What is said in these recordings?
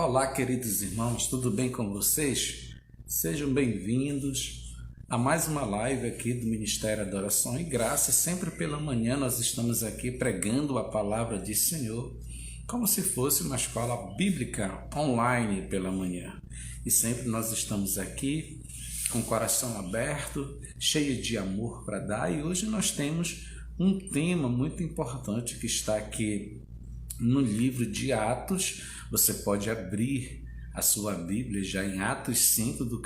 Olá, queridos irmãos, tudo bem com vocês? Sejam bem-vindos a mais uma live aqui do Ministério Adoração e Graça. Sempre pela manhã nós estamos aqui pregando a palavra de Senhor, como se fosse uma escola bíblica online pela manhã. E sempre nós estamos aqui com o coração aberto, cheio de amor para dar. E hoje nós temos um tema muito importante que está aqui no livro de Atos. Você pode abrir a sua Bíblia já em Atos 5, do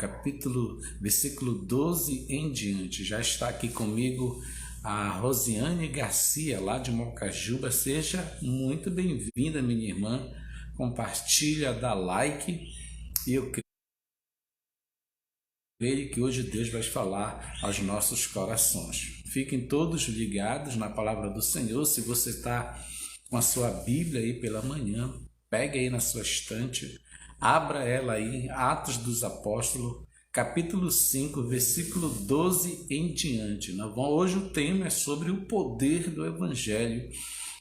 versículo 12 em diante. Já está aqui comigo a Rosiane Garcia, lá de Mocajuba. Seja muito bem-vinda, minha irmã. Compartilha, dá like. E eu creio que hoje Deus vai falar aos nossos corações. Fiquem todos ligados na palavra do Senhor. Se você está com a sua Bíblia aí pela manhã, pegue aí na sua estante, abra ela aí, Atos dos Apóstolos, capítulo 5, versículo 12 em diante. Hoje o tema é sobre o poder do Evangelho,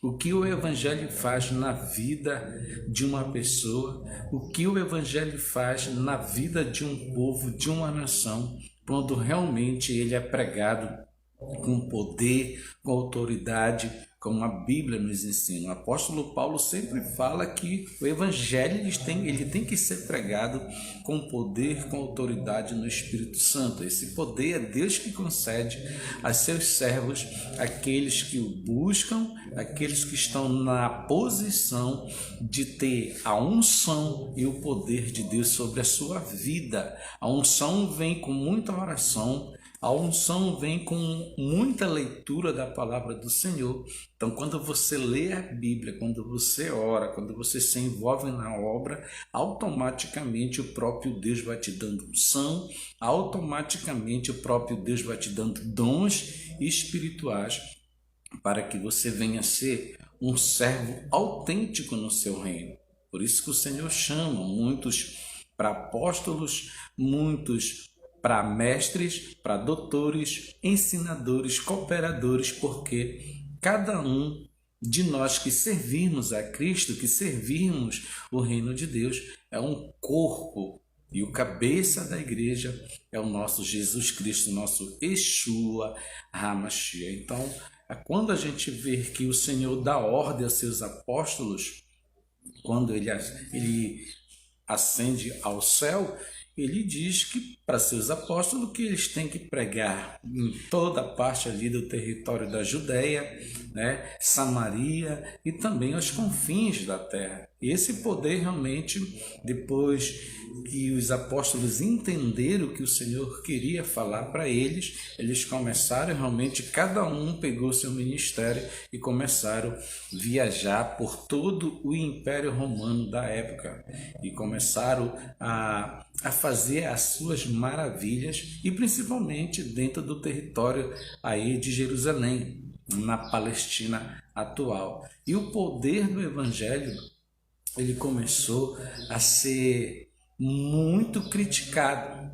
o que o Evangelho faz na vida de uma pessoa, o que o Evangelho faz na vida de um povo, de uma nação, quando realmente ele é pregado com poder, com autoridade, como a Bíblia nos ensina. O apóstolo Paulo sempre fala que o Evangelho ele tem que ser pregado com poder, com autoridade no Espírito Santo. Esse poder é Deus que concede a seus servos, aqueles que o buscam, aqueles que estão na posição de ter a unção e o poder de Deus sobre a sua vida. A unção vem com muita oração, a unção vem com muita leitura da palavra do Senhor. Então, quando você lê a Bíblia, quando você ora, quando você se envolve na obra, automaticamente o próprio Deus vai te dando unção, automaticamente o próprio Deus vai te dando dons espirituais para que você venha a ser um servo autêntico no seu reino. Por isso que o Senhor chama muitos para apóstolos, muitos para mestres, para doutores, ensinadores, cooperadores, porque cada um de nós que servirmos a Cristo, que servirmos o reino de Deus, é um corpo, e o cabeça da igreja é o nosso Jesus Cristo, nosso Yeshua HaMashiach. Então, quando a gente vê que o Senhor dá ordem aos seus apóstolos, quando ele ascende ao céu, ele diz que para seus apóstolos que eles têm que pregar em toda a parte ali do território da Judéia, Samaria e também aos confins da terra. E esse poder realmente, depois que os apóstolos entenderam o que o Senhor queria falar para eles começaram realmente, cada um pegou seu ministério e começaram a viajar por todo o Império Romano da época e começaram a fazer as suas maravilhas, e principalmente dentro do território aí de Jerusalém, na Palestina atual. E o poder do Evangelho, ele começou a ser muito criticado.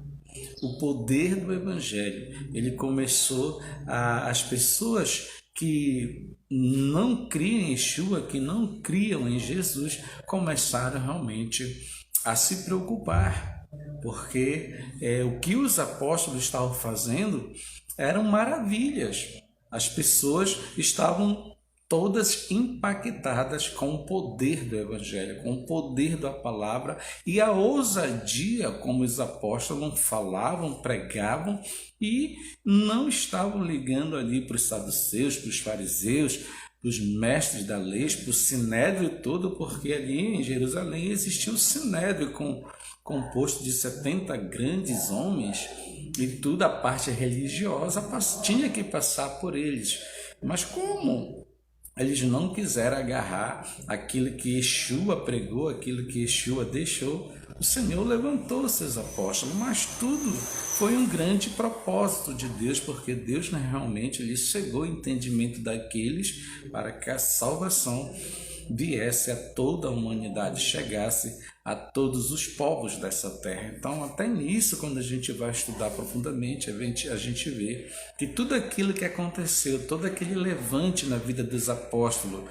O poder do Evangelho, ele começou as pessoas que não criam em Yeshua, que não criam em Jesus, começaram realmente a se preocupar, porque o que os apóstolos estavam fazendo eram maravilhas. As pessoas estavam todas impactadas com o poder do Evangelho, com o poder da palavra e a ousadia como os apóstolos falavam, pregavam e não estavam ligando ali para os saduceus, para os fariseus, para os mestres da lei, para o sinédrio todo, porque ali em Jerusalém existia o sinédrio composto de 70 grandes homens, e toda a parte religiosa tinha que passar por eles. Mas como eles não quiseram agarrar aquilo que Yeshua pregou, aquilo que Yeshua deixou, o Senhor levantou seus apóstolos, mas tudo foi um grande propósito de Deus, porque Deus realmente lhe cegou o entendimento daqueles para que a salvação viesse a toda a humanidade, chegasse a todos os povos dessa terra. Então, até nisso, quando a gente vai estudar profundamente, a gente vê que tudo aquilo que aconteceu, todo aquele levante na vida dos apóstolos,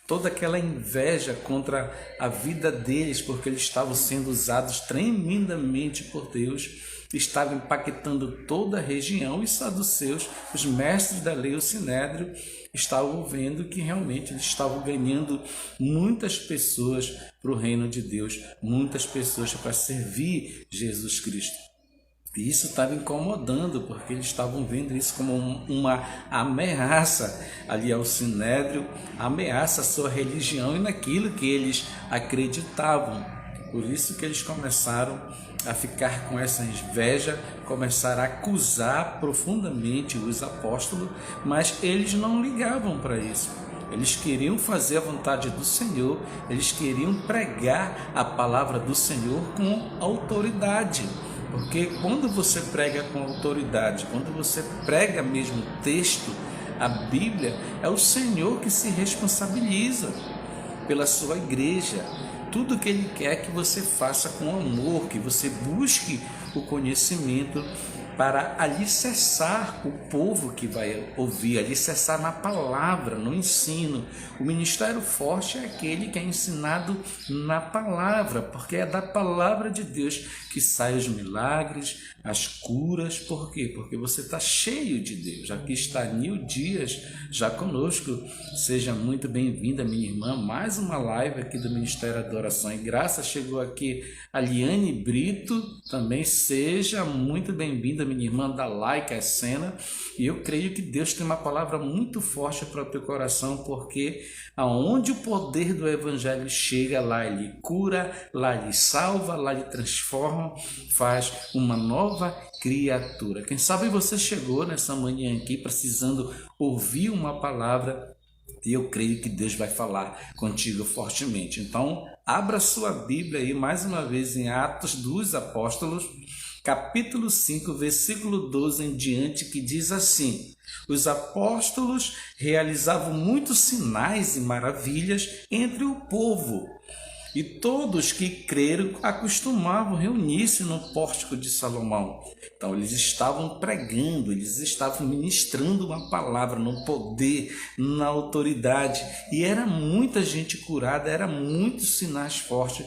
toda aquela inveja contra a vida deles, porque eles estavam sendo usados tremendamente por Deus, estava impactando toda a região. E os saduceus, os mestres da lei, o sinédrio, estavam vendo que realmente eles estavam ganhando muitas pessoas para o reino de Deus, muitas pessoas para servir Jesus Cristo. E isso estava incomodando, porque eles estavam vendo isso como uma ameaça ali ao sinédrio, ameaça à sua religião e naquilo que eles acreditavam. Por isso que eles começaram a ficar com essa inveja, começaram a acusar profundamente os apóstolos, mas eles não ligavam para isso. Eles queriam fazer a vontade do Senhor, eles queriam pregar a palavra do Senhor com autoridade. Porque quando você prega com autoridade, quando você prega mesmo o texto, a Bíblia, é o Senhor que se responsabiliza pela sua igreja. Tudo que Ele quer é que você faça com amor, que você busque o conhecimento para alicerçar o povo que vai ouvir, alicerçar na palavra, no ensino. O ministério forte é aquele que é ensinado na palavra, porque é da palavra de Deus que saem os milagres, as curas. Por quê? Porque você está cheio de Deus. Aqui está Nil Dias já conosco. Seja muito bem-vinda, minha irmã. Mais uma live aqui do Ministério Adoração e Graça. Chegou aqui a Liane Brito, também seja muito bem-vinda, minha irmã. Dá like à cena. E eu creio que Deus tem uma palavra muito forte para o teu coração, porque aonde o poder do Evangelho chega, lá Ele cura, lá Ele salva, lá Ele transforma, faz uma nova criatura. Quem sabe você chegou nessa manhã aqui precisando ouvir uma palavra, e eu creio que Deus vai falar contigo fortemente. Então, abra sua Bíblia aí mais uma vez em Atos dos Apóstolos, capítulo 5, versículo 12 em diante, que diz assim: os apóstolos realizavam muitos sinais e maravilhas entre o povo, e todos que creram acostumavam reunir-se no pórtico de Salomão. Então eles estavam pregando, eles estavam ministrando uma palavra no poder, na autoridade, e era muita gente curada, era muitos sinais fortes,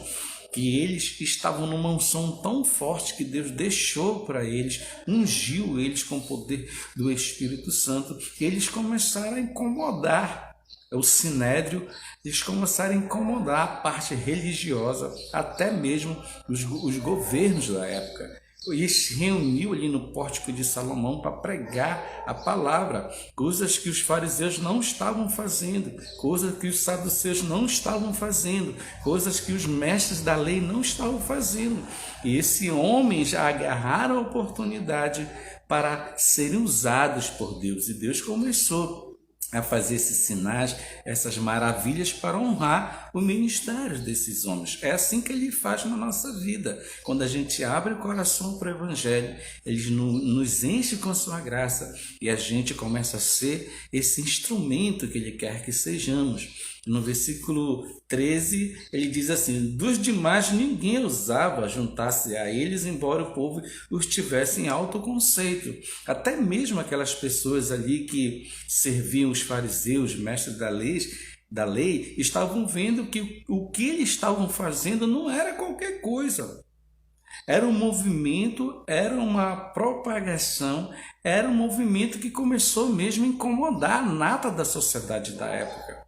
que eles estavam numa unção tão forte que Deus deixou para eles, ungiu eles com o poder do Espírito Santo, e eles começaram a incomodar o sinédrio, eles começaram a incomodar a parte religiosa, até mesmo os governos da época. E se reuniu ali no pórtico de Salomão para pregar a palavra, coisas que os fariseus não estavam fazendo, coisas que os saduceus não estavam fazendo, coisas que os mestres da lei não estavam fazendo. E esses homens agarraram a oportunidade para serem usados por Deus, e Deus começou a fazer esses sinais, essas maravilhas para honrar o ministério desses homens. É assim que Ele faz na nossa vida. Quando a gente abre o coração para o Evangelho, Ele nos enche com a sua graça e a gente começa a ser esse instrumento que Ele quer que sejamos. No versículo 13, ele diz assim: dos demais ninguém ousava juntar-se a eles, embora o povo os tivesse em alto conceito. Até mesmo aquelas pessoas ali que serviam os fariseus, mestres da lei, estavam vendo que o que eles estavam fazendo não era qualquer coisa. Era um movimento, era uma propagação, era um movimento que começou mesmo a incomodar a nata da sociedade da época.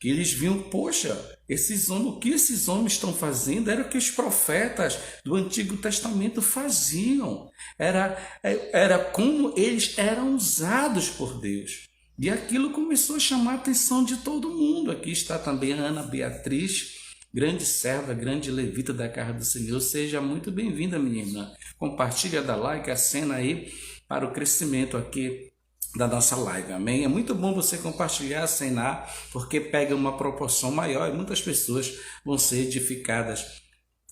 Que eles viam, poxa, esses homens, o que esses homens estão fazendo era o que os profetas do Antigo Testamento faziam. Era como eles eram usados por Deus. E aquilo começou a chamar a atenção de todo mundo. Aqui está também a Ana Beatriz, grande serva, grande levita da casa do Senhor. Seja muito bem-vinda, minha irmã. Compartilha, dá like, a cena aí para o crescimento aqui da nossa live, amém? É muito bom você compartilhar, acenar, porque pega uma proporção maior e muitas pessoas vão ser edificadas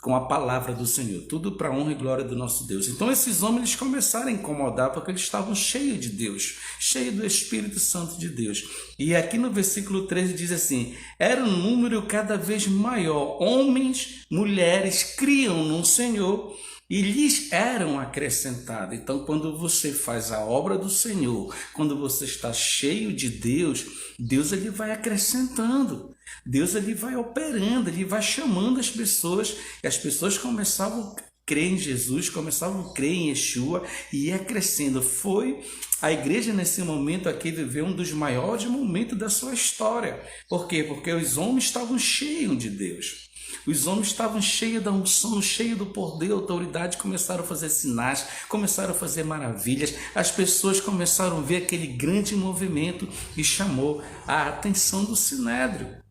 com a palavra do Senhor, tudo para a honra e glória do nosso Deus. Então esses homens eles começaram a incomodar porque eles estavam cheios de Deus, cheios do Espírito Santo de Deus. E aqui no versículo 13 diz assim: era um número cada vez maior, homens, mulheres, criam no Senhor e lhes eram acrescentados. Então, quando você faz a obra do Senhor, quando você está cheio de Deus, Deus ele vai acrescentando. Deus ele vai operando, ele vai chamando as pessoas, e as pessoas começavam a crer em Jesus, começavam a crer em Yeshua, e ia crescendo. Foi a igreja nesse momento aqui viveu um dos maiores momentos da sua história. Por quê? Porque os homens estavam cheios de Deus. Os homens estavam cheios da unção, cheios do poder, autoridade, começaram a fazer sinais, começaram a fazer maravilhas. As pessoas começaram a ver aquele grande movimento e chamou a atenção do Sinédrio.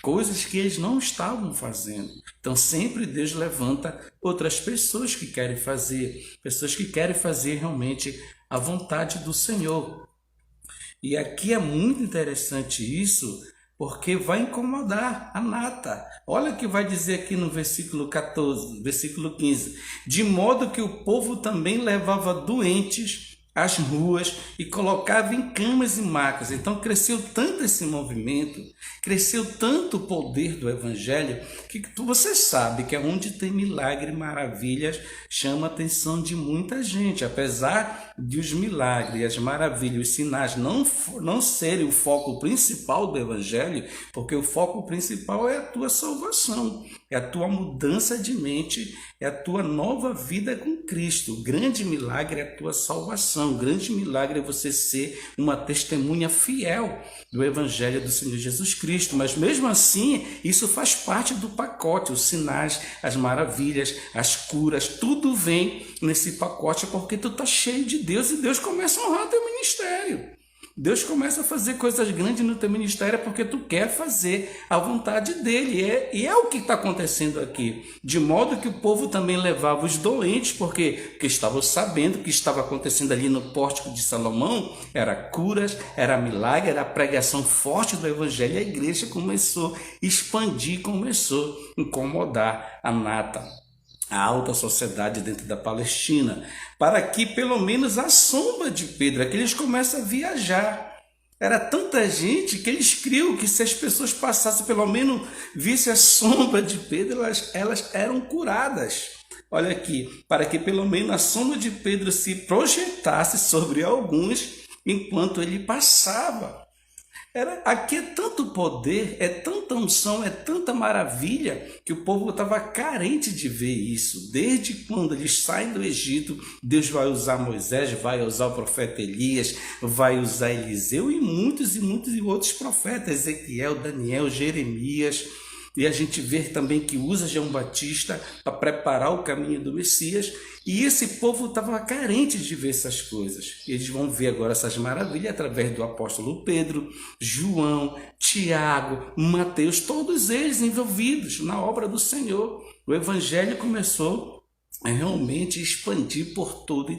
Coisas que eles não estavam fazendo. Então sempre Deus levanta outras pessoas que querem fazer realmente a vontade do Senhor. E aqui é muito interessante isso, porque vai incomodar a nata. Olha o que vai dizer aqui no versículo 14, versículo 15. De modo que o povo também levava doentes às ruas e colocava em camas e macas. Então cresceu tanto esse movimento, cresceu tanto o poder do evangelho, que você sabe que onde tem milagre e maravilhas chama a atenção de muita gente. Apesar de os milagres, as maravilhas, os sinais não serem o foco principal do evangelho, porque o foco principal é a tua salvação, é a tua mudança de mente, é a tua nova vida com Cristo. O grande milagre é a tua salvação. O grande milagre é você ser uma testemunha fiel do Evangelho do Senhor Jesus Cristo. Mas mesmo assim, isso faz parte do pacote. Os sinais, as maravilhas, as curas, tudo vem nesse pacote porque tu tá cheio de Deus e Deus começa a honrar teu ministério. Deus começa a fazer coisas grandes no teu ministério porque tu quer fazer a vontade dele. E é o que está acontecendo aqui. De modo que o povo também levava os doentes, porque estavam sabendo que estava acontecendo ali no pórtico de Salomão. Era curas, era milagre, era pregação forte do evangelho. E a igreja começou a expandir, começou a incomodar a nata, a alta sociedade dentro da Palestina, para que pelo menos a sombra de Pedro, é que eles começam a viajar. Era tanta gente que eles criam que se as pessoas passassem, pelo menos vissem a sombra de Pedro, elas eram curadas. Olha aqui, para que pelo menos a sombra de Pedro se projetasse sobre alguns enquanto ele passava. Aqui é tanto poder, é tanta unção, é tanta maravilha, que o povo estava carente de ver isso. Desde quando eles saem do Egito, Deus vai usar Moisés, vai usar o profeta Elias, vai usar Eliseu e muitos outros profetas, Ezequiel, Daniel, Jeremias. E a gente vê também que usa João Batista para preparar o caminho do Messias. E esse povo estava carente de ver essas coisas. E eles vão ver agora essas maravilhas através do apóstolo Pedro, João, Tiago, Mateus, todos eles envolvidos na obra do Senhor. O evangelho começou a realmente expandir por todo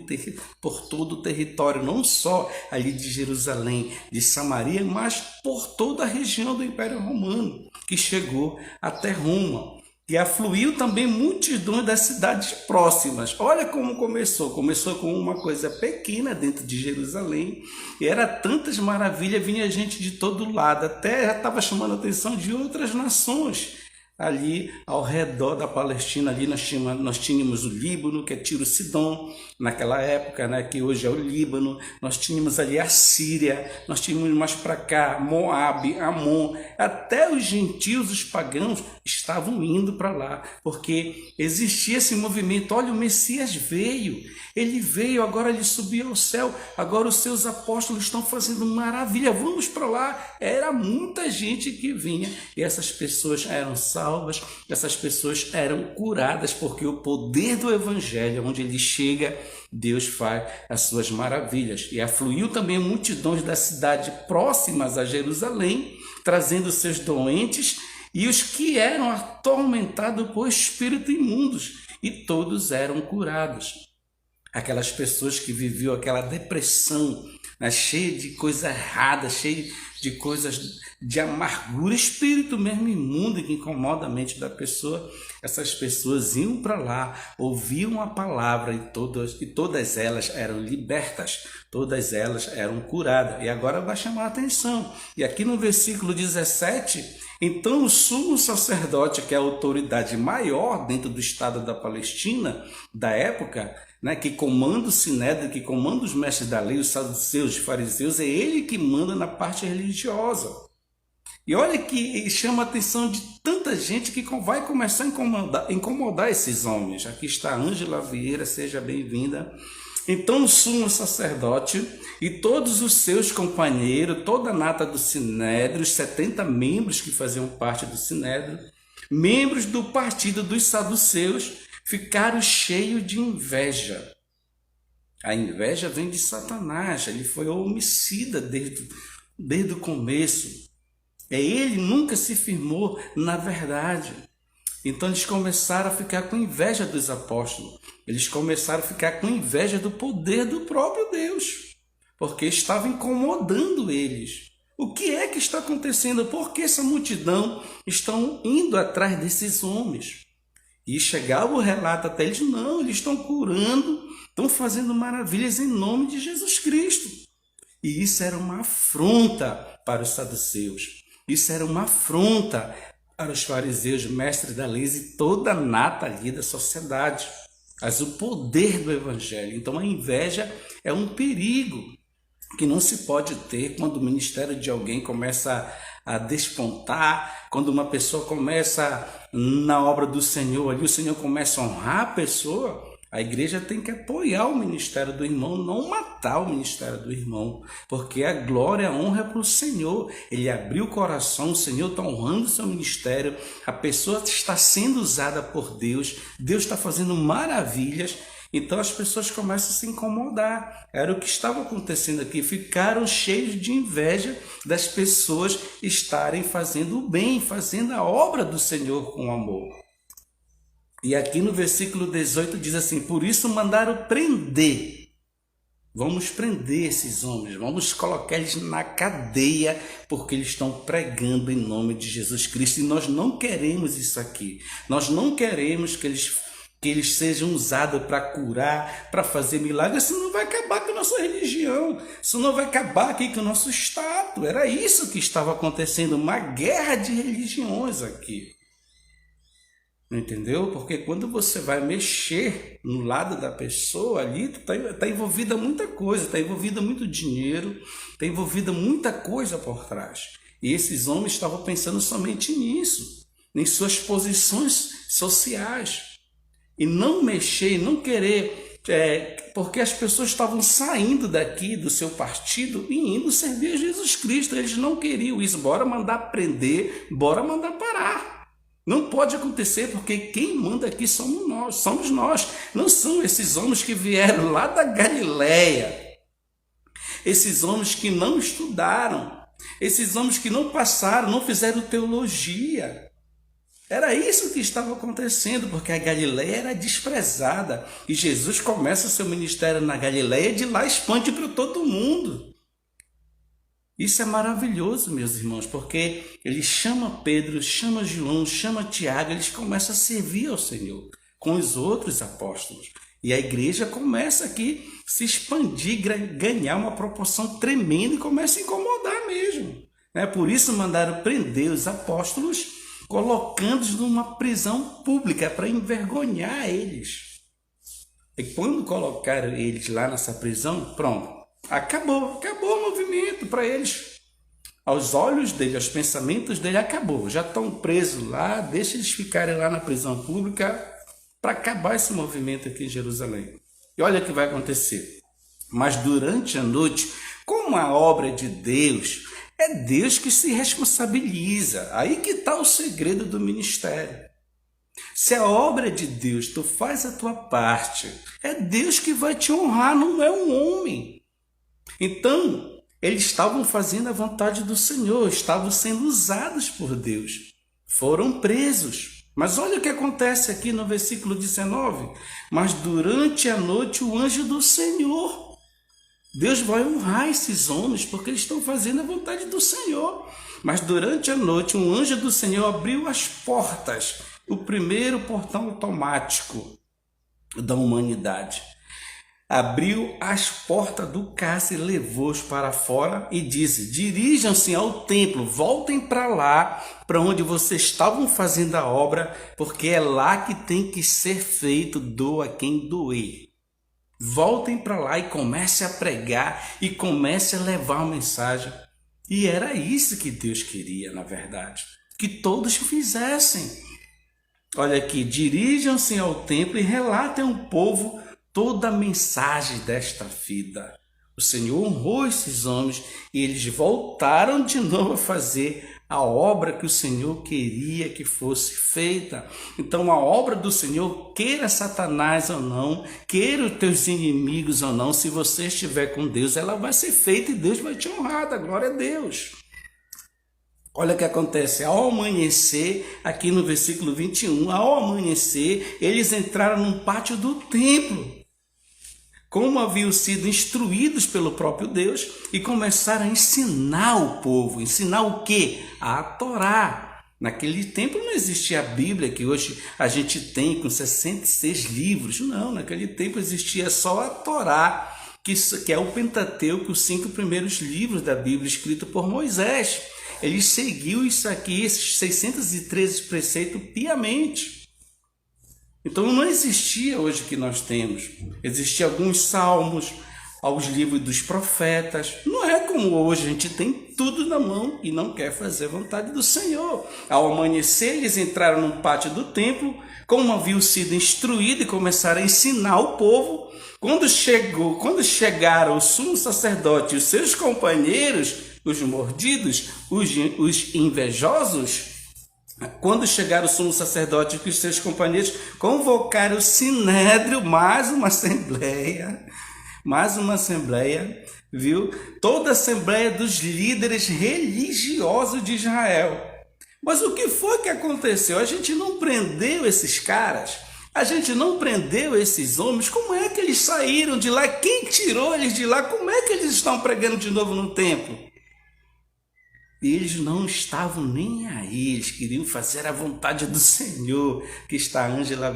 o território, não só ali de Jerusalém, de Samaria, mas por toda a região do Império Romano, que chegou até Roma. E afluiu também multidões das cidades próximas. Olha como começou. Começou com uma coisa pequena dentro de Jerusalém. E era tantas maravilhas, vinha gente de todo lado. Até já estava chamando a atenção de outras nações. Ali ao redor da Palestina, ali nós tínhamos o Líbano, que é Tiro Sidom, naquela época, né, que hoje é o Líbano. Nós tínhamos ali a Síria, nós tínhamos mais para cá Moabe, Amon. Até os gentios, os pagãos, estavam indo para lá, porque existia esse movimento. Olha, o Messias veio, ele veio, agora ele subiu ao céu, agora os seus apóstolos estão fazendo maravilha, vamos para lá. Era muita gente que vinha e essas pessoas eram salvas, essas pessoas eram curadas, porque o poder do evangelho, onde ele chega, Deus faz as suas maravilhas. E afluiu também multidões das cidades próximas a Jerusalém, trazendo seus doentes e os que eram atormentados por espíritos imundos, e todos eram curados. Aquelas pessoas que viviam aquela depressão, né, cheia de coisa errada, cheia de coisas de amargura, espírito mesmo imundo que incomoda a mente da pessoa. Essas pessoas iam para lá, ouviam a palavra e todas elas eram libertas, todas elas eram curadas. E agora vai chamar a atenção. E aqui no versículo 17, então o sumo sacerdote, que é a autoridade maior dentro do estado da Palestina, da época, né, que comanda o Sinédrio, que comanda os mestres da lei, os saduceus, os fariseus, é ele que manda na parte religiosa. E olha que chama a atenção de tanta gente que vai começar a incomodar esses homens. Aqui está a Ângela Vieira, seja bem-vinda. Então o sumo sacerdote e todos os seus companheiros, toda a nata do Sinédrio, os 70 membros que faziam parte do Sinédrio, membros do partido dos saduceus, ficaram cheios de inveja. A inveja vem de Satanás, ele foi homicida desde o começo. Ele nunca se firmou na verdade. Então eles começaram a ficar com inveja dos apóstolos. Eles começaram a ficar com inveja do poder do próprio Deus, porque estava incomodando eles. O que é que está acontecendo? Por que essa multidão estão indo atrás desses homens? E chegava o relato até eles, não, eles estão curando, estão fazendo maravilhas em nome de Jesus Cristo. E isso era uma afronta para os saduceus. Isso era uma afronta para os fariseus, mestres da lei e toda a nata ali da sociedade. Mas o poder do evangelho. Então a inveja é um perigo que não se pode ter quando o ministério de alguém começa a despontar, quando uma pessoa começa na obra do Senhor, ali o Senhor começa a honrar a pessoa. A igreja tem que apoiar o ministério do irmão, não matar o ministério do irmão, porque a glória, a honra é para o Senhor. Ele abriu o coração, o Senhor está honrando o seu ministério, a pessoa está sendo usada por Deus, Deus está fazendo maravilhas, então as pessoas começam a se incomodar. Era o que estava acontecendo aqui, ficaram cheios de inveja das pessoas estarem fazendo o bem, fazendo a obra do Senhor com amor. E aqui no versículo 18 diz assim, por isso mandaram prender. Vamos prender esses homens, vamos colocar eles na cadeia, porque eles estão pregando em nome de Jesus Cristo. E nós não queremos isso aqui. Nós não queremos que eles sejam usados para curar, para fazer milagres. Isso não vai acabar com a nossa religião. Isso não vai acabar aqui com o nosso Estado. Era isso que estava acontecendo, uma guerra de religiões aqui. Entendeu? Porque quando você vai mexer no lado da pessoa ali, está envolvida muita coisa, está envolvido muito dinheiro, está envolvida muita coisa por trás. E esses homens estavam pensando somente nisso, em suas posições sociais. E não mexer, não querer, porque as pessoas estavam saindo daqui do seu partido e indo servir a Jesus Cristo. Eles não queriam isso. Bora mandar prender, bora mandar parar. Não pode acontecer, porque quem manda aqui somos nós. Não são esses homens que vieram lá da Galileia. Esses homens que não estudaram. Esses homens que não passaram, não fizeram teologia. Era isso que estava acontecendo, porque a Galileia era desprezada. E Jesus começa seu ministério na Galileia e de lá expande para todo mundo. Isso é maravilhoso, meus irmãos, porque ele chama Pedro, chama João, chama Tiago, eles começam a servir ao Senhor com os outros apóstolos. E a igreja começa aqui a se expandir, ganhar uma proporção tremenda e começa a incomodar mesmo. Por isso mandaram prender os apóstolos, colocando-os numa prisão pública para envergonhar eles. E quando colocaram eles lá nessa prisão, pronto. Acabou o movimento para eles. Aos olhos dele, aos pensamentos dele, acabou. Já estão presos lá, deixa eles ficarem lá na prisão pública para acabar esse movimento aqui em Jerusalém. E olha o que vai acontecer. Mas durante a noite, como a obra é de Deus, é Deus que se responsabiliza. Aí que está o segredo do ministério. Se a obra é de Deus, tu faz a tua parte. É Deus que vai te honrar, não é um homem. Então, eles estavam fazendo a vontade do Senhor, estavam sendo usados por Deus. Foram presos. Mas olha o que acontece aqui no versículo 19. Mas durante a noite o anjo do Senhor. Deus vai honrar esses homens porque eles estão fazendo a vontade do Senhor. Mas durante a noite um anjo do Senhor abriu as portas, o primeiro portão automático da humanidade. Abriu as portas do cárcere, levou-os para fora e disse, dirijam-se ao templo, voltem para lá, para onde vocês estavam fazendo a obra, porque é lá que tem que ser feito, doa quem doer. Voltem para lá e comece a pregar e comece a levar a mensagem. E era isso que Deus queria, na verdade, que todos fizessem. Olha aqui, dirijam-se ao templo e relatem ao povo toda a mensagem desta vida. O Senhor honrou esses homens e eles voltaram de novo a fazer a obra que o Senhor queria que fosse feita. Então a obra do Senhor, queira Satanás ou não, queira os teus inimigos ou não, se você estiver com Deus, ela vai ser feita e Deus vai te honrar, da glória a Deus. Olha o que acontece, ao amanhecer, aqui no versículo 21, ao amanhecer, eles entraram no pátio do templo, como haviam sido instruídos pelo próprio Deus, e começaram a ensinar o povo. Ensinar o quê? A Torá. Naquele tempo não existia a Bíblia, que hoje a gente tem com 66 livros. Não, naquele tempo existia só a Torá, que é o Pentateuco, os 5 primeiros livros da Bíblia, escritos por Moisés. Ele seguiu isso aqui, esses 613 preceitos piamente. Então não existia hoje o que nós temos. Existiam alguns salmos, aos livros dos profetas. Não é como hoje, a gente tem tudo na mão e não quer fazer a vontade do Senhor. Ao amanhecer, eles entraram no pátio do templo, como haviam sido instruídos, e começaram a ensinar o povo. Quando chegaram o sumo sacerdote e os seus companheiros, os mordidos, os invejosos, quando chegaram o sumo sacerdote e os seus companheiros, convocaram o sinédrio, mais uma assembleia, viu? Toda a assembleia dos líderes religiosos de Israel. Mas o que foi que aconteceu? A gente não prendeu esses caras, a gente não prendeu esses homens. Como é que eles saíram de lá? Quem tirou eles de lá? Como é que eles estão pregando de novo no templo? E eles não estavam nem aí, eles queriam fazer a vontade do Senhor. Que está Ângela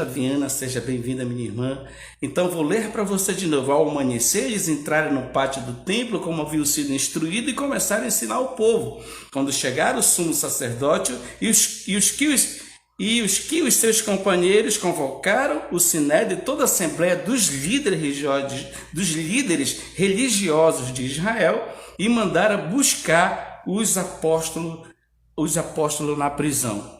Viana, seja bem-vinda, minha irmã. Então vou ler para você de novo. Ao amanhecer, eles entraram no pátio do templo, como haviam sido instruídos, e começaram a ensinar o povo. Quando chegaram o sumo sacerdote e os que os seus companheiros, convocaram o sinédrio e toda a assembleia dos líderes religiosos de Israel, e mandaram buscar os apóstolos na prisão.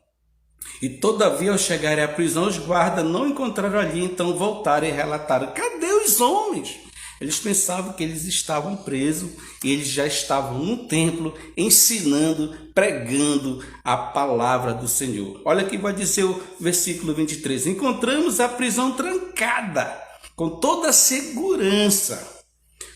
E todavia, ao chegarem à prisão, os guardas não encontraram ali, então voltaram e relataram: cadê os homens? Eles pensavam que eles estavam presos e eles já estavam no templo ensinando, pregando a palavra do Senhor. Olha o que vai dizer o versículo 23. Encontramos a prisão trancada, com toda a segurança,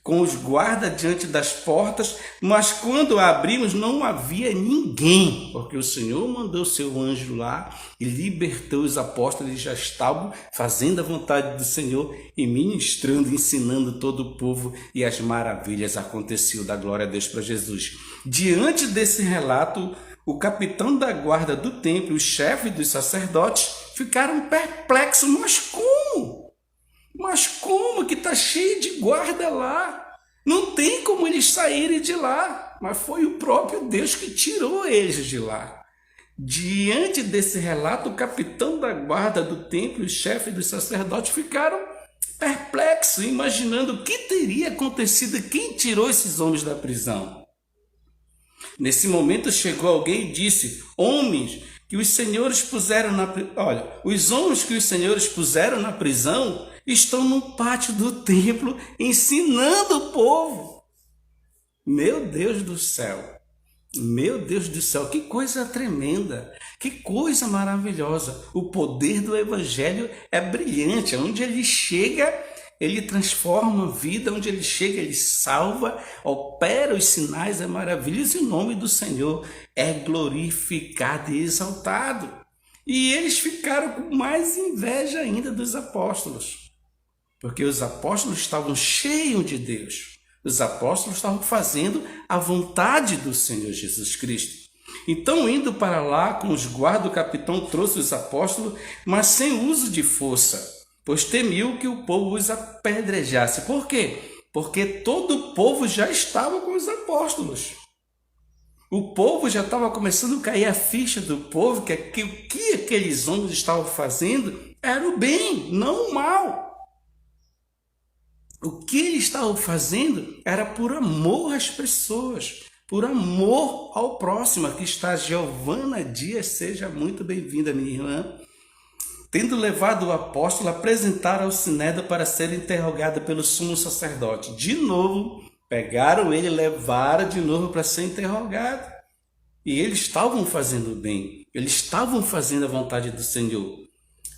com os guardas diante das portas, mas quando a abrimos não havia ninguém, porque o Senhor mandou seu anjo lá e libertou os apóstolos. Eles já estavam fazendo a vontade do Senhor e ministrando, ensinando todo o povo, e as maravilhas aconteciam. Da glória a Deus para Jesus. Diante desse relato, o capitão da guarda do templo, o chefe dos sacerdotes, ficaram perplexos. Mas como que está cheio de guarda lá? Não tem como eles saírem de lá. Mas foi o próprio Deus que tirou eles de lá. Diante desse relato, o capitão da guarda do templo e o chefe dos sacerdotes ficaram perplexos, imaginando o que teria acontecido, quem tirou esses homens da prisão. Nesse momento chegou alguém e disse: homens que os senhores puseram na prisão. Olha, os homens que os senhores puseram na prisão estão no pátio do templo ensinando o povo. Meu Deus do céu, que coisa tremenda, que coisa maravilhosa. O poder do evangelho é brilhante. Onde ele chega, ele transforma a vida. Onde ele chega, ele salva, opera os sinais, é maravilhoso. E o nome do Senhor é glorificado e exaltado. E eles ficaram com mais inveja ainda dos apóstolos, porque os apóstolos estavam cheios de Deus. Os apóstolos estavam fazendo a vontade do Senhor Jesus Cristo. Então, indo para lá com os guardas, o capitão trouxe os apóstolos, mas sem uso de força, pois temiu que o povo os apedrejasse. Por quê? Porque todo o povo já estava com os apóstolos. O povo já estava começando a cair a ficha do povo, que o que aqueles homens estavam fazendo era o bem, não o mal. O que ele estava fazendo era por amor às pessoas, por amor ao próximo. Aqui está Giovana Dias, seja muito bem-vinda, minha irmã. Tendo levado o apóstolo, apresentaram ao Sinédrio para ser interrogado pelo sumo sacerdote. De novo, pegaram ele e levaram de novo para ser interrogado. E eles estavam fazendo bem, eles estavam fazendo a vontade do Senhor.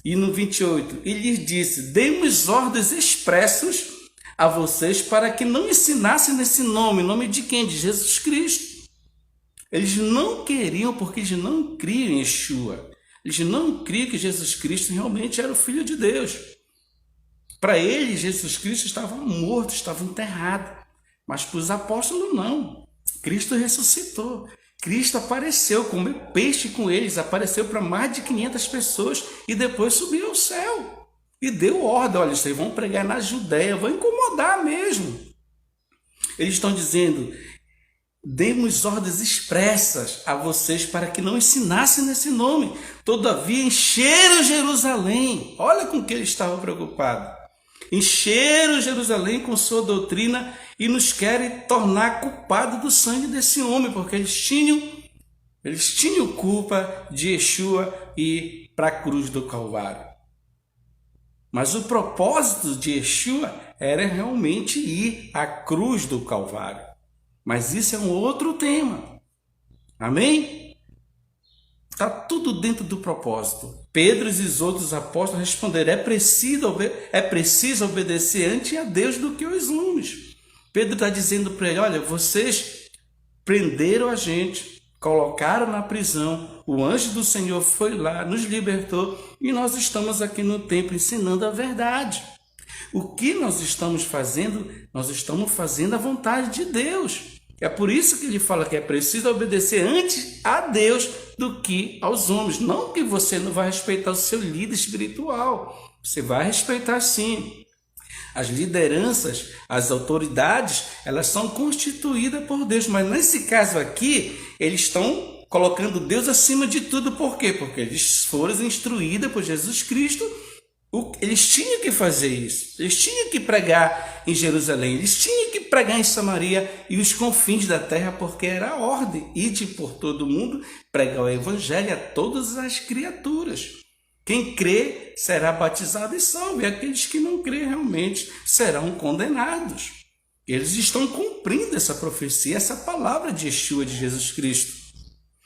E no 28, ele lhes disse: demos ordens expressos a vocês para que não ensinassem nesse nome de quem? De Jesus Cristo. Eles não queriam, porque eles não criam em Yeshua. Eles não criam que Jesus Cristo realmente era o Filho de Deus. Para eles, Jesus Cristo estava morto, estava enterrado. Mas para os apóstolos, não. Cristo ressuscitou. Cristo apareceu, comeu peixe com eles, apareceu para mais de 500 pessoas e depois subiu ao céu. E deu ordem: olha, vocês vão pregar na Judéia, vão incomodar mesmo. Eles estão dizendo: demos ordens expressas a vocês para que não ensinassem nesse nome. Todavia encheram Jerusalém. Olha com que eles estavam preocupados. Encheram Jerusalém com sua doutrina e nos querem tornar culpados do sangue desse homem, porque eles tinham culpa de Yeshua e para a cruz do Calvário. Mas o propósito de Yeshua era realmente ir à cruz do Calvário. Mas isso é um outro tema. Amém? Está tudo dentro do propósito. Pedro e os outros apóstolos responderam: é preciso obedecer antes a Deus do que aos homens. Pedro está dizendo para ele: olha, vocês prenderam a gente, colocaram na prisão, o anjo do Senhor foi lá, nos libertou, e nós estamos aqui no templo ensinando a verdade. O que nós estamos fazendo? Nós estamos fazendo a vontade de Deus. É por isso que ele fala que é preciso obedecer antes a Deus do que aos homens. Não que você não vai respeitar o seu líder espiritual. Você vai respeitar sim. As lideranças, as autoridades, elas são constituídas por Deus. Mas nesse caso aqui, eles estão colocando Deus acima de tudo. Por quê? Porque eles foram instruídos por Jesus Cristo. Eles tinham que fazer isso. Eles tinham que pregar em Jerusalém. Eles tinham que pregar em Samaria e os confins da terra, porque era a ordem. Ide por todo mundo, pregar o evangelho a todas as criaturas. Quem crê será batizado e salvo, e aqueles que não crê realmente serão condenados. Eles estão cumprindo essa profecia, essa palavra de Yeshua, de Jesus Cristo.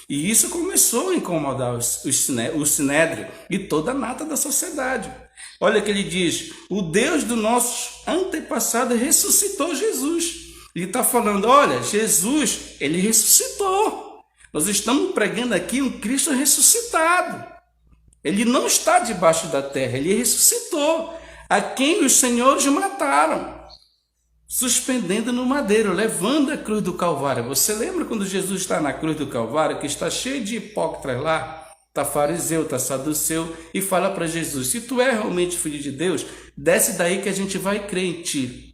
E isso começou a incomodar o Sinédrio e toda a nata da sociedade. Olha que ele diz: o Deus do nosso antepassado ressuscitou Jesus. Ele está falando: olha, Jesus, ele ressuscitou. Nós estamos pregando aqui um Cristo ressuscitado. Ele não está debaixo da terra, ele ressuscitou. A quem os senhores mataram, suspendendo no madeiro, levando a cruz do Calvário. Você lembra quando Jesus está na cruz do Calvário, que está cheio de hipócritas lá? Está fariseu, está saduceu, e fala para Jesus: se tu é realmente filho de Deus, desce daí que a gente vai crer em ti.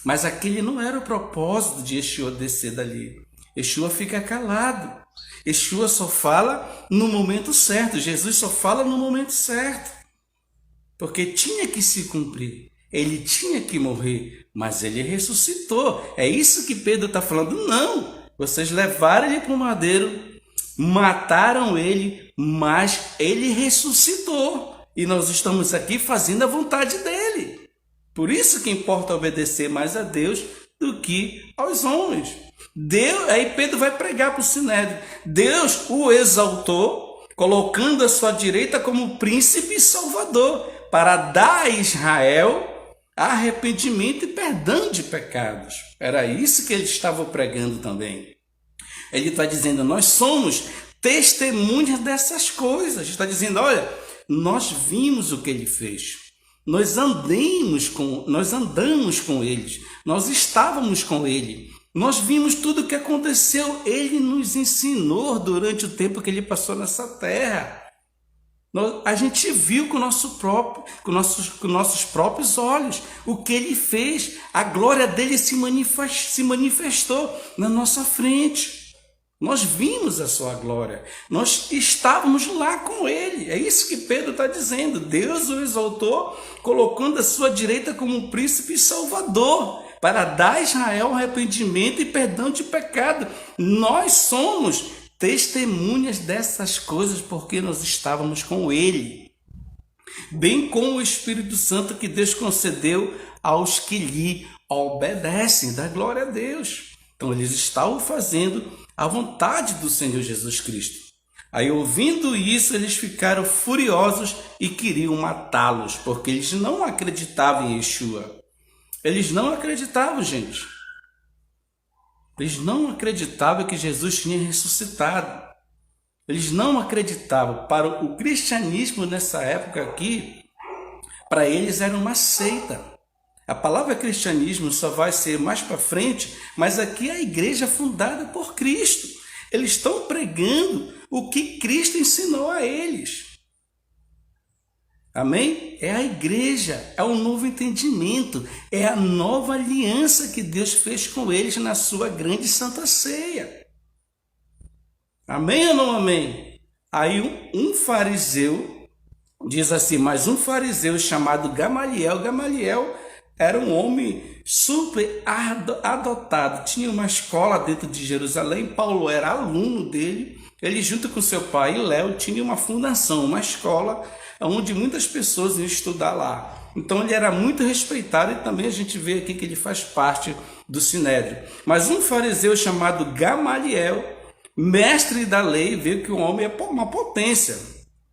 Mas aquele não era o propósito de Yeshua descer dali. Yeshua fica calado. Yeshua só fala no momento certo. Jesus só fala no momento certo. Porque tinha que se cumprir. Ele tinha que morrer, mas ele ressuscitou. É isso que Pedro está falando. Não, vocês levaram ele para o madeiro, mataram ele, mas ele ressuscitou. E nós estamos aqui fazendo a vontade dele. Por isso que importa obedecer mais a Deus do que aos homens. Aí Pedro vai pregar para o Sinédrio. Deus o exaltou, colocando à sua direita como príncipe e salvador, para dar a Israel arrependimento e perdão de pecados. Era isso que ele estava pregando também. Ele está dizendo: nós somos testemunhas dessas coisas. Está dizendo: olha, nós vimos o que ele fez. Nós andamos com ele. Nós estávamos com ele. Nós vimos tudo o que aconteceu. Ele nos ensinou durante o tempo que ele passou nessa terra. A gente viu com nossos próprios olhos o que ele fez. A glória dele se manifestou na nossa frente. Nós vimos a sua glória. Nós estávamos lá com ele. É isso que Pedro está dizendo. Deus o exaltou, colocando à sua direita como um príncipe e salvador, para dar a Israel arrependimento e perdão de pecado. Nós somos testemunhas dessas coisas porque nós estávamos com ele, bem como o Espírito Santo que Deus concedeu aos que lhe obedecem. Dá glória a Deus. Então eles estavam fazendo a vontade do Senhor Jesus Cristo. Aí, ouvindo isso, eles ficaram furiosos e queriam matá-los, porque eles não acreditavam em Yeshua. Eles não acreditavam, gente. Eles não acreditavam que Jesus tinha ressuscitado. Eles não acreditavam. Para o cristianismo nessa época aqui, para eles era uma seita. A palavra cristianismo só vai ser mais para frente, mas aqui é a igreja fundada por Cristo. Eles estão pregando o que Cristo ensinou a eles. Amém? É a igreja, é o novo entendimento, é a nova aliança que Deus fez com eles na sua grande santa ceia. Amém ou não amém? Aí um fariseu diz assim, mas um fariseu chamado Gamaliel era um homem super adotado, tinha uma escola dentro de Jerusalém, Paulo era aluno dele, ele junto com seu pai Léo tinha uma fundação, uma escola onde muitas pessoas iam estudar lá. Então ele era muito respeitado e também a gente vê aqui que ele faz parte do Sinédrio. Mas um fariseu chamado Gamaliel, mestre da lei, viu que o homem é uma potência,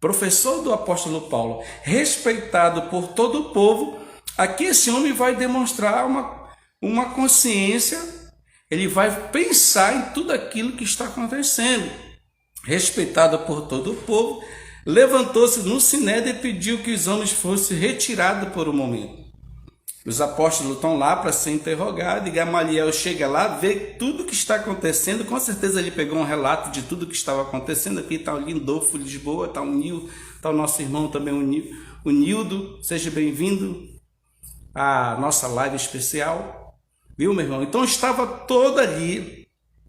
professor do apóstolo Paulo, respeitado por todo o povo. Aqui esse homem vai demonstrar uma consciência, ele vai pensar em tudo aquilo que está acontecendo. Respeitado por todo o povo, levantou-se no Sinédrio e pediu que os homens fossem retirados por um momento. Os apóstolos estão lá para ser interrogados e Gamaliel chega lá, vê tudo que está acontecendo. Com certeza ele pegou um relato de tudo que estava acontecendo. Aqui está o Lindolfo, Lisboa, está o Nil, está o nosso irmão também, o Nildo. Seja bem-vindo a nossa live especial, viu, meu irmão? Então estava toda ali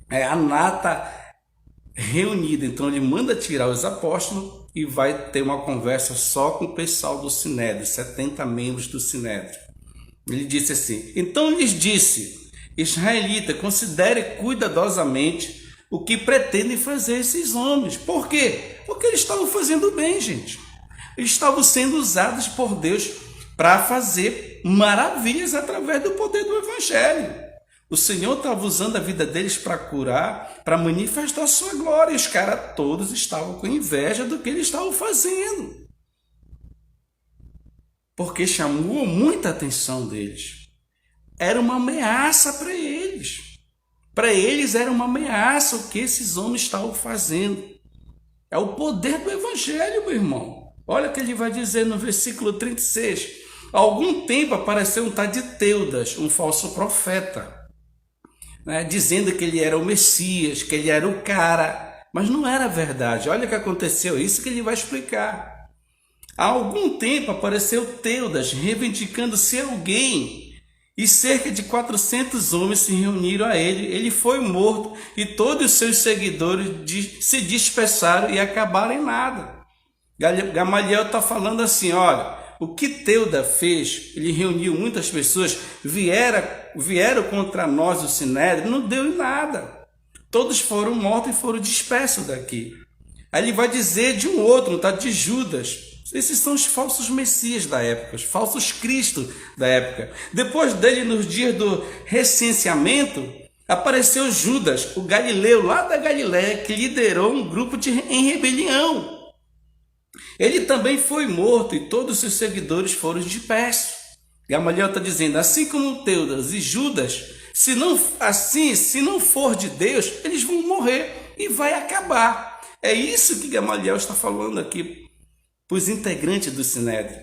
a nata reunida. Então ele manda tirar os apóstolos e vai ter uma conversa só com o pessoal do Sinédrio, 70 membros do Sinédrio. Ele disse assim, então lhes disse, israelita, considere cuidadosamente o que pretendem fazer esses homens. Por quê? Porque eles estavam fazendo bem, gente. Eles estavam sendo usados por Deus para fazer maravilhas através do poder do Evangelho. O Senhor estava usando a vida deles para curar, para manifestar a sua glória. E os caras todos estavam com inveja do que eles estavam fazendo. Porque chamou muita atenção deles. Era uma ameaça para eles. Para eles era uma ameaça o que esses homens estavam fazendo. É o poder do Evangelho, meu irmão. Olha o que ele vai dizer no versículo 36. Há algum tempo apareceu um tal de Teudas, um falso profeta, né, dizendo que ele era o Messias, que ele era o cara, mas não era verdade. Olha o que aconteceu, isso que ele vai explicar. Há algum tempo apareceu Teudas, reivindicando ser alguém, e cerca de 400 homens se reuniram a ele. Ele foi morto e todos os seus seguidores se dispersaram e acabaram em nada. Gamaliel está falando assim, olha, o que Teuda fez, ele reuniu muitas pessoas, vieram contra nós o Sinédrio, não deu em nada. Todos foram mortos e foram dispersos daqui. Aí ele vai dizer de um outro, tá, de Judas. Esses são os falsos messias da época, os falsos Cristo da época. Depois dele, nos dias do recenseamento, apareceu Judas, o galileu lá da Galiléia, que liderou um grupo em rebelião. Ele também foi morto e todos os seus seguidores foram dispersos. Gamaliel está dizendo, assim como Teudas e Judas, se não for de Deus, eles vão morrer e vai acabar. É isso que Gamaliel está falando aqui para os integrantes do Sinédrio.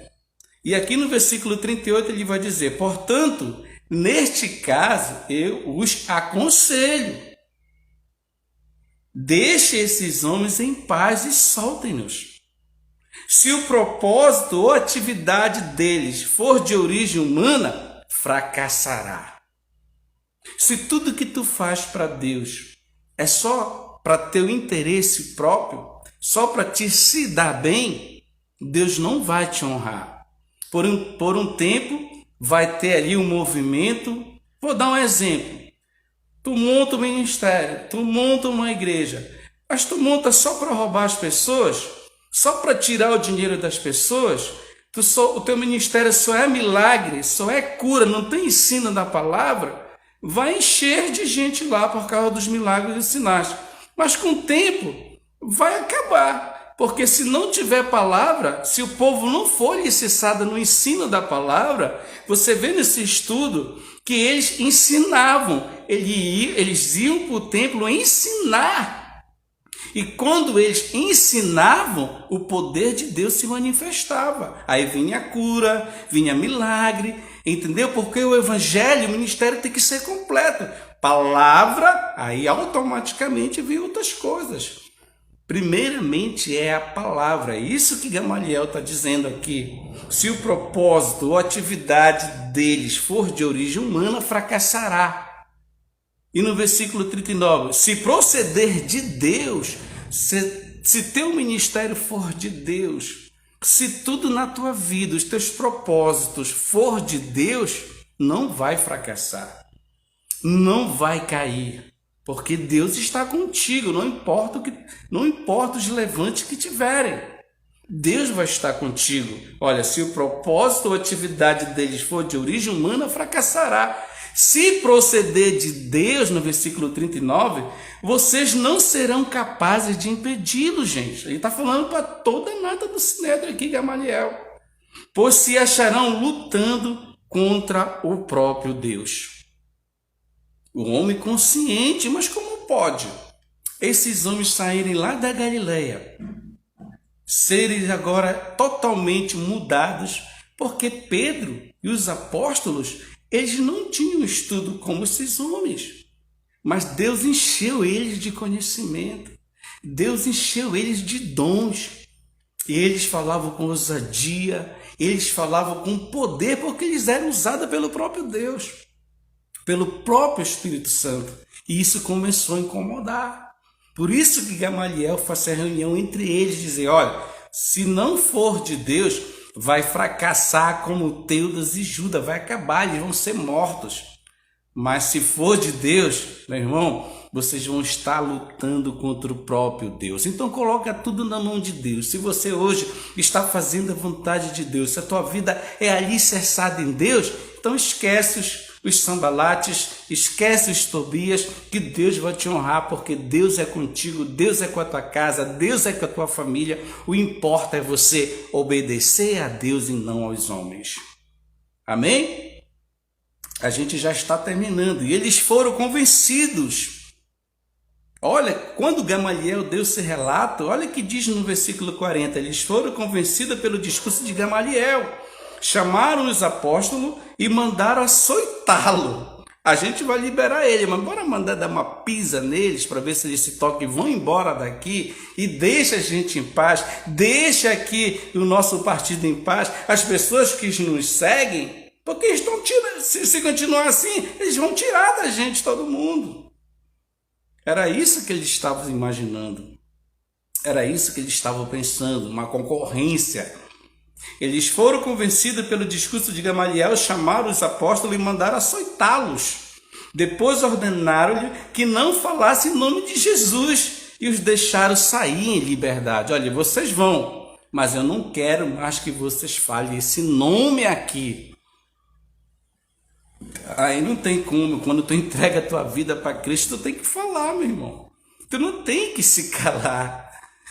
E aqui no versículo 38 ele vai dizer, portanto, neste caso eu os aconselho, deixe esses homens em paz e soltem-nos. Se o propósito ou atividade deles for de origem humana, fracassará. Se tudo que tu faz para Deus é só para teu interesse próprio, só para te se dar bem, Deus não vai te honrar. Por um tempo, vai ter ali um movimento. Vou dar um exemplo. Tu monta um ministério, tu monta uma igreja, mas tu monta só para roubar as pessoas, só para tirar o dinheiro das pessoas. O teu ministério só é milagre, só é cura, não tem ensino da palavra. Vai encher de gente lá por causa dos milagres e sinais. Mas com o tempo vai acabar. Porque se não tiver palavra, se o povo não for alicerçado no ensino da palavra, você vê nesse estudo que eles ensinavam, eles iam para o templo ensinar. E quando eles ensinavam, o poder de Deus se manifestava. Aí vinha cura, vinha milagre, entendeu? Porque o evangelho, o ministério tem que ser completo. Palavra, aí automaticamente vem outras coisas. Primeiramente é a palavra. É isso que Gamaliel está dizendo aqui. Se o propósito ou atividade deles for de origem humana, fracassará. E no versículo 39, se proceder de Deus, se teu ministério for de Deus, se tudo na tua vida, os teus propósitos for de Deus, não vai fracassar, não vai cair, porque Deus está contigo, não importa os levantes que tiverem, Deus vai estar contigo. Olha, se o propósito ou atividade deles for de origem humana, fracassará. Se proceder de Deus, no versículo 39, vocês não serão capazes de impedi-lo, gente. Ele está falando para toda a nata do Sinédrio aqui, Gamaliel. Pois se acharão lutando contra o próprio Deus. O homem consciente, mas como pode esses homens saírem lá da Galileia, serem agora totalmente mudados, porque Pedro e os apóstolos, eles não tinham estudo como esses homens, mas Deus encheu eles de conhecimento, Deus encheu eles de dons, e eles falavam com ousadia, eles falavam com poder, porque eles eram usados pelo próprio Deus, pelo próprio Espírito Santo, e isso começou a incomodar. Por isso que Gamaliel faz a reunião entre eles e dizer, olha, se não for de Deus, vai fracassar como Teudas e Judas, vai acabar, eles vão ser mortos. Mas se for de Deus, meu irmão, vocês vão estar lutando contra o próprio Deus. Então coloca tudo na mão de Deus. Se você hoje está fazendo a vontade de Deus, se a tua vida é alicerçada em Deus, então esquece os Sambalates, esquece os Tobias, que Deus vai te honrar, porque Deus é contigo, Deus é com a tua casa, Deus é com a tua família. O importa é você obedecer a Deus e não aos homens. Amém? A gente já está terminando. E eles foram convencidos. Olha, quando Gamaliel deu esse relato, olha o que diz no versículo 40. Eles foram convencidos pelo discurso de Gamaliel. Chamaram os apóstolos e mandaram açoitá-lo. A gente vai liberar ele, mas bora mandar dar uma pisa neles para ver se eles se tocam e vão embora daqui e deixa a gente em paz, deixa aqui o nosso partido em paz, as pessoas que nos seguem, porque eles estão tirando, se continuar assim, eles vão tirar da gente todo mundo. Era isso que eles estavam imaginando, era isso que eles estavam pensando, uma concorrência. Eles foram convencidos pelo discurso de Gamaliel, chamaram os apóstolos e mandaram açoitá-los. Depois ordenaram-lhe que não falasse em nome de Jesus e os deixaram sair em liberdade. Olha, vocês vão, mas eu não quero mais que vocês falem esse nome aqui. Aí não tem como, quando tu entrega a tua vida para Cristo, tu tem que falar, meu irmão. Tu não tem que se calar.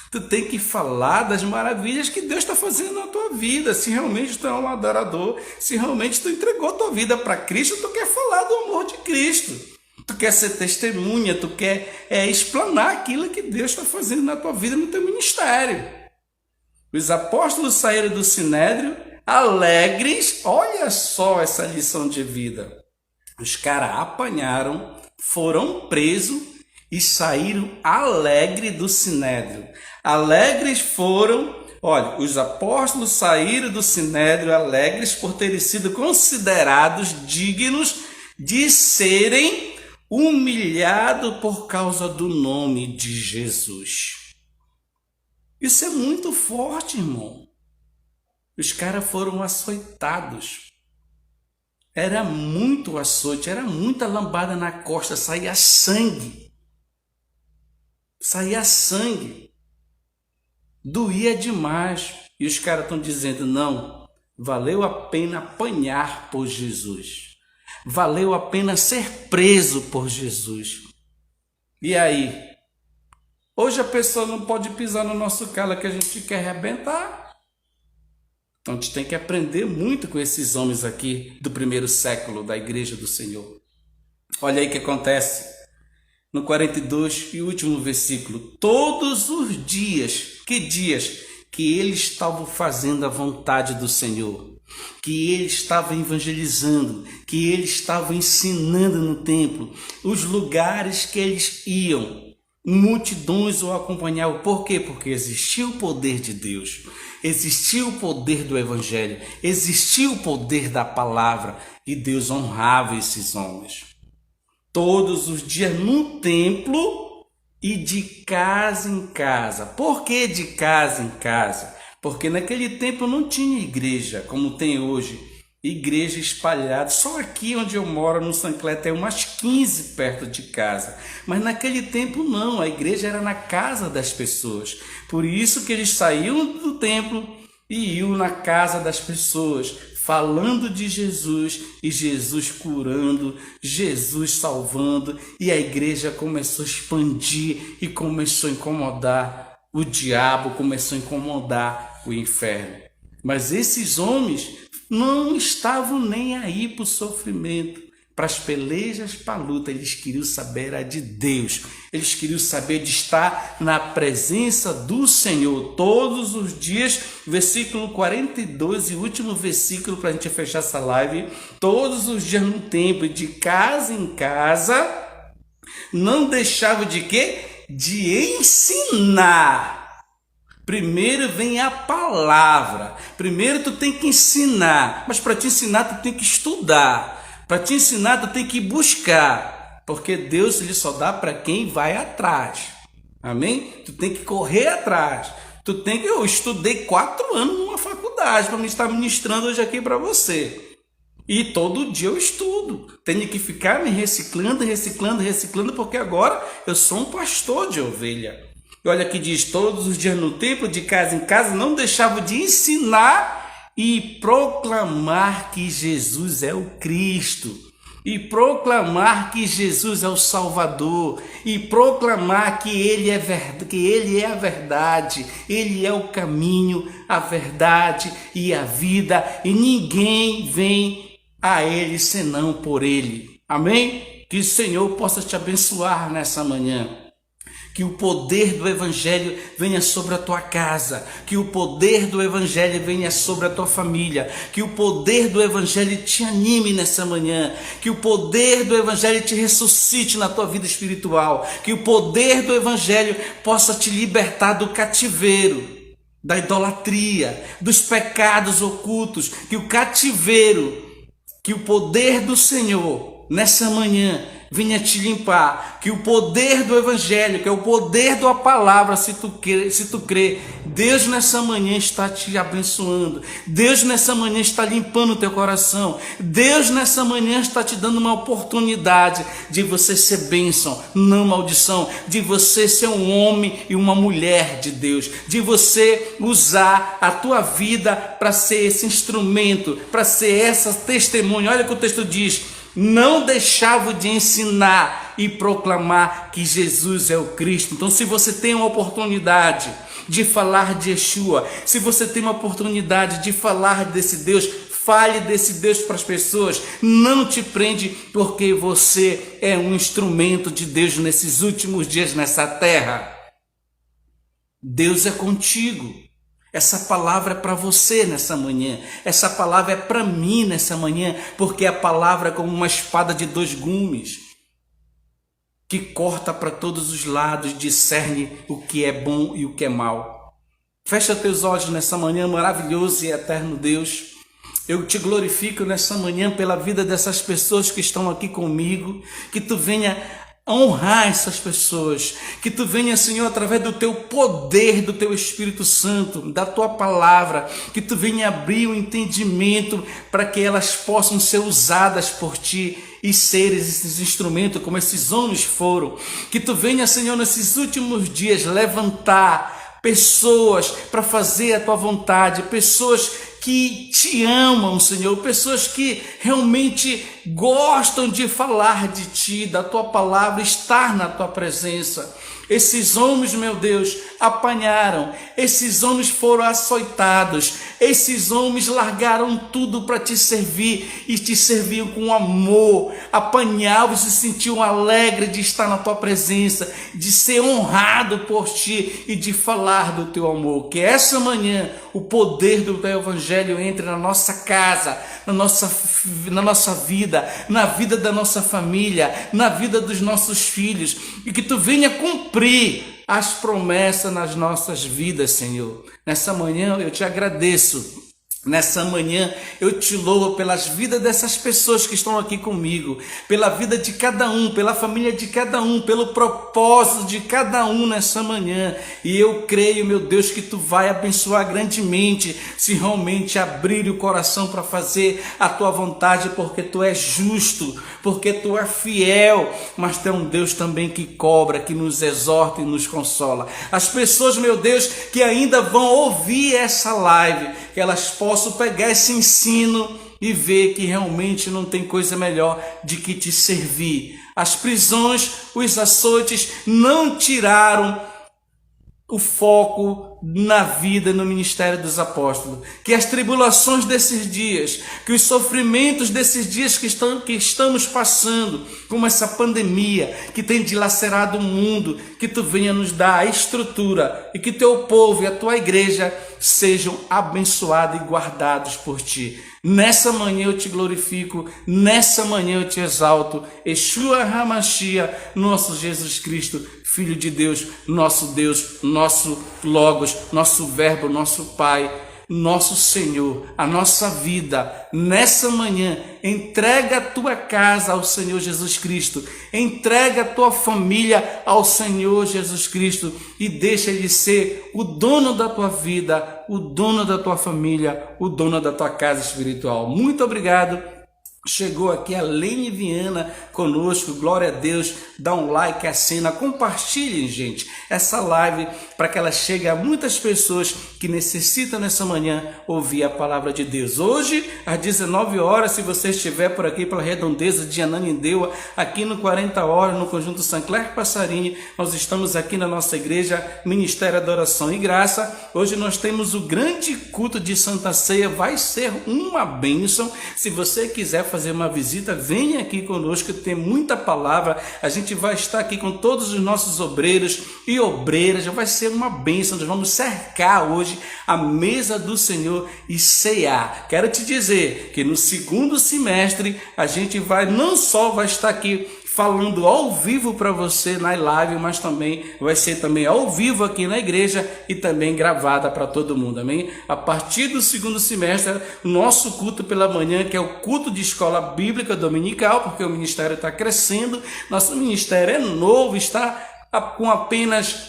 Tu tem que falar das maravilhas que Deus está fazendo na tua vida. Se realmente tu é um adorador, se realmente tu entregou a tua vida para Cristo, tu quer falar do amor de Cristo. Tu quer ser testemunha, tu quer explanar aquilo que Deus está fazendo na tua vida, no teu ministério. Os apóstolos saíram do Sinédrio alegres. Olha só essa lição de vida. Os caras apanharam, foram presos e saíram alegres do Sinédrio. Alegres foram, olha, os apóstolos saíram do Sinédrio alegres por terem sido considerados dignos de serem humilhado por causa do nome de Jesus. Isso é muito forte, irmão. Os caras foram açoitados. Era muito açoite, era muita lambada na costa, saía sangue. Saía sangue. Doía demais. E os caras estão dizendo, não, valeu a pena apanhar por Jesus. Valeu a pena ser preso por Jesus. E aí? Hoje a pessoa não pode pisar no nosso calo que a gente quer arrebentar. Então a gente tem que aprender muito com esses homens aqui do primeiro século da igreja do Senhor. Olha aí o que acontece. No 42 e último versículo. Todos os dias. Que dias? Que eles estavam fazendo a vontade do Senhor. Que ele estava evangelizando, que ele estava ensinando no templo, os lugares que eles iam, multidões o acompanhavam. Por quê? Porque existia o poder de Deus, existia o poder do evangelho, existia o poder da palavra e Deus honrava esses homens. Todos os dias no templo e de casa em casa. Por que de casa em casa? Porque naquele tempo não tinha igreja, como tem hoje, igreja espalhada. Só aqui onde eu moro, no Sancler, tem umas 15 perto de casa. Mas naquele tempo não, a igreja era na casa das pessoas. Por isso que eles saíam do templo e iam na casa das pessoas, falando de Jesus e Jesus curando, Jesus salvando. E a igreja começou a expandir e começou a incomodar o diabo, começou a incomodar o inferno. Mas esses homens não estavam nem aí para o sofrimento, para as pelejas, para a luta. Eles queriam saber a de Deus. Eles queriam saber de estar na presença do Senhor todos os dias. Versículo 42 e último versículo para a gente fechar essa live. Todos os dias no templo, de casa em casa, não deixava de quê? De ensinar. Primeiro vem a palavra. Primeiro tu tem que ensinar. Mas para te ensinar tu tem que estudar. Para te ensinar tu tem que buscar. Porque Deus ele só dá para quem vai atrás. Amém? Tu tem que correr atrás. Eu estudei 4 anos numa faculdade para me estar ministrando hoje aqui para você. E todo dia eu estudo. Tenho que ficar me reciclando, porque agora eu sou um pastor de ovelha. E olha que diz, todos os dias no templo, de casa em casa, não deixava de ensinar e proclamar que Jesus é o Cristo. E proclamar que Jesus é o Salvador. E proclamar que Ele é a verdade. Ele é o caminho, a verdade e a vida. E ninguém vem a Ele senão por Ele. Amém? Que o Senhor possa te abençoar nessa manhã. Que o poder do Evangelho venha sobre a tua casa. Que o poder do Evangelho venha sobre a tua família. Que o poder do Evangelho te anime nessa manhã. Que o poder do Evangelho te ressuscite na tua vida espiritual. Que o poder do Evangelho possa te libertar do cativeiro, da idolatria, dos pecados ocultos. Que o cativeiro, que o poder do Senhor nessa manhã venha te limpar, que o poder do Evangelho, que é o poder da palavra, se tu crê, Deus nessa manhã está te abençoando, Deus nessa manhã está limpando o teu coração, Deus nessa manhã está te dando uma oportunidade de você ser bênção, não maldição, de você ser um homem e uma mulher de Deus, de você usar a tua vida para ser esse instrumento, para ser essa testemunha. Olha o que o texto diz: não deixava de ensinar e proclamar que Jesus é o Cristo. Então, se você tem uma oportunidade de falar de Yeshua, se você tem uma oportunidade de falar desse Deus, fale desse Deus para as pessoas. Não te prende, porque você é um instrumento de Deus nesses últimos dias nessa terra. Deus é contigo. Essa palavra é para você nessa manhã. Essa palavra é para mim nessa manhã, porque a palavra é como uma espada de 2 gumes, que corta para todos os lados, discerne o que é bom e o que é mal. Fecha teus olhos nessa manhã, maravilhoso e eterno Deus. Eu te glorifico nessa manhã pela vida dessas pessoas que estão aqui comigo, que tu venha honrar essas pessoas, que tu venha, Senhor, através do teu poder, do teu Espírito Santo, da tua palavra, que tu venha abrir o entendimento para que elas possam ser usadas por ti e ser esses instrumentos como esses homens foram. Que tu venha, Senhor, nesses últimos dias levantar pessoas para fazer a tua vontade, pessoas que te amam, Senhor, pessoas que realmente gostam de falar de ti, da tua palavra, estar na tua presença. Esses homens, meu Deus, apanharam, esses homens foram açoitados, esses homens largaram tudo para te servir e te serviam com amor, apanhavam e se sentiam alegres de estar na tua presença, de ser honrado por ti e de falar do teu amor. Que essa manhã o poder do teu evangelho entre na nossa casa, na nossa vida, na vida da nossa família, na vida dos nossos filhos, e que tu venha cumprir as promessas nas nossas vidas, Senhor. Nessa manhã eu te agradeço. Nessa manhã eu te louvo pelas vidas dessas pessoas que estão aqui comigo, pela vida de cada um, pela família de cada um, pelo propósito de cada um nessa manhã. E eu creio, meu Deus, que tu vai abençoar grandemente se realmente abrir o coração para fazer a tua vontade, porque tu és justo, porque tu és fiel, mas tu é um Deus também que cobra, que nos exorta e nos consola. As pessoas, meu Deus, que ainda vão ouvir essa live, que elas possam pegar esse ensino e ver que realmente não tem coisa melhor de que te servir. As prisões, os açoites não tiraram o foco na vida, no ministério dos apóstolos. Que as tribulações desses dias, que os sofrimentos desses dias que estamos passando, como essa pandemia que tem dilacerado o mundo, que tu venha nos dar a estrutura e que teu povo e a tua igreja sejam abençoados e guardados por ti. Nessa manhã eu te glorifico, nessa manhã eu te exalto. Yeshua HaMashiach, nosso Jesus Cristo, Filho de Deus, nosso Logos, nosso Verbo, nosso Pai, nosso Senhor, a nossa vida. Nessa manhã, entrega a tua casa ao Senhor Jesus Cristo, entrega a tua família ao Senhor Jesus Cristo e deixa Ele ser o dono da tua vida, o dono da tua família, o dono da tua casa espiritual. Muito obrigado. Chegou aqui a Lene Viana conosco, glória a Deus, dá um like, assina, compartilhem, gente, essa live para que ela chegue a muitas pessoas que necessitam nessa manhã ouvir a palavra de Deus. Hoje, às 19 horas, se você estiver por aqui pela redondeza de Ananindeua, aqui no 40 Horas, no Conjunto Sancler Passarini, nós estamos aqui na nossa igreja, Ministério Adoração e Graça. Hoje nós temos o grande culto de Santa Ceia, vai ser uma bênção. Se você quiser fazer uma visita, venha aqui conosco, tem muita palavra. A gente vai estar aqui com todos os nossos obreiros e obreiras, já vai ser uma bênção. Nós vamos cercar hoje a mesa do Senhor e cear. Quero te dizer que no segundo semestre a gente não só vai estar aqui falando ao vivo para você na live, mas também vai ser também ao vivo aqui na igreja e também gravada para todo mundo, amém? A partir do segundo semestre, nosso culto pela manhã, que é o culto de escola bíblica dominical, porque o ministério está crescendo, nosso ministério é novo, está com apenas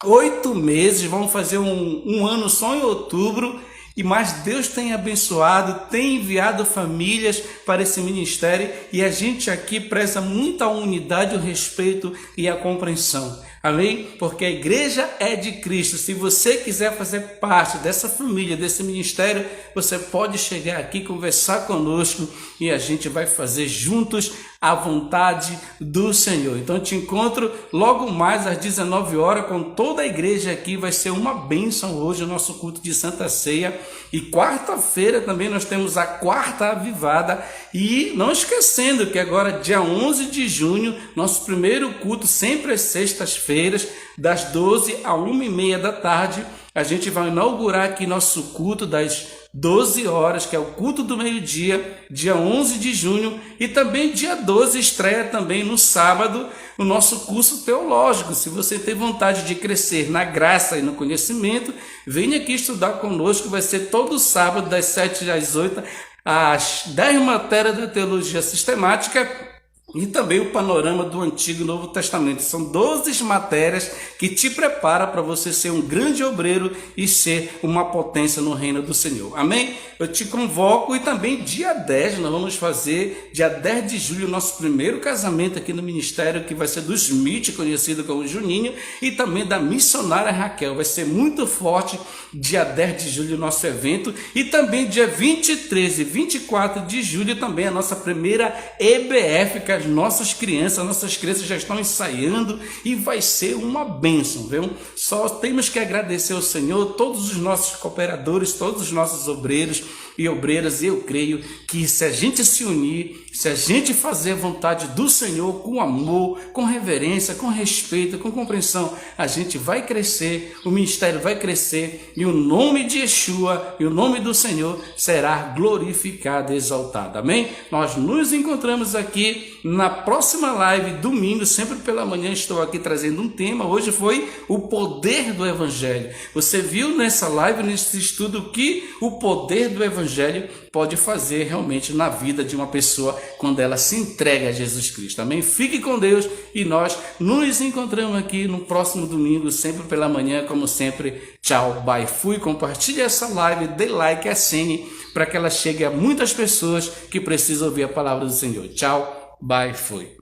8 meses, vamos fazer um ano só em outubro. Mas Deus tem abençoado, tem enviado famílias para esse ministério e a gente aqui preza muito a unidade, o respeito e a compreensão. Amém? Porque a igreja é de Cristo. Se você quiser fazer parte dessa família, desse ministério, você pode chegar aqui, conversar conosco e a gente vai fazer juntos a vontade do Senhor. Então eu te encontro logo mais às 19 horas com toda a igreja aqui. Vai ser uma bênção hoje o nosso culto de Santa Ceia. E quarta-feira também nós temos a quarta avivada. E não esquecendo que agora dia 11 de junho, nosso primeiro culto, sempre às sextas-feiras, das 12 a 1h30 da tarde, a gente vai inaugurar aqui nosso culto das 12 horas, que é o culto do meio-dia, dia 11 de junho, e também dia 12 estreia também no sábado o nosso curso teológico. Se você tem vontade de crescer na graça e no conhecimento, venha aqui estudar conosco, vai ser todo sábado das 7 às 8, as 10 matérias da teologia sistemática e também o panorama do Antigo e Novo Testamento. São 12 matérias que te preparam para você ser um grande obreiro e ser uma potência no reino do Senhor. Amém? Eu te convoco e também dia 10, nós vamos fazer, dia 10 de julho, nosso primeiro casamento aqui no ministério, que vai ser do Smith, conhecido como Juninho, e também da missionária Raquel. Vai ser muito forte, dia 10 de julho, nosso evento. E também dia 23 e 24 de julho, também a nossa primeira EBF, que as nossas crianças já estão ensaiando e vai ser uma bênção, viu? Só temos que agradecer ao Senhor, todos os nossos cooperadores, todos os nossos obreiros e obreiras. Eu creio que se a gente se unir, se a gente fazer a vontade do Senhor com amor, com reverência, com respeito, com compreensão, a gente vai crescer, o ministério vai crescer e o nome de Yeshua e o nome do Senhor será glorificado e exaltado. Amém? Nós nos encontramos aqui na próxima live, domingo, sempre pela manhã. Estou aqui trazendo um tema. Hoje foi o poder do Evangelho. Você viu nessa live, nesse estudo, que o poder do Evangelho pode fazer realmente na vida de uma pessoa quando ela se entrega a Jesus Cristo. Amém? Fique com Deus e nós nos encontramos aqui no próximo domingo, sempre pela manhã, como sempre. Tchau, bye, fui. Compartilhe essa live, dê like, assine, para que ela chegue a muitas pessoas que precisam ouvir a palavra do Senhor. Tchau, bye, fui.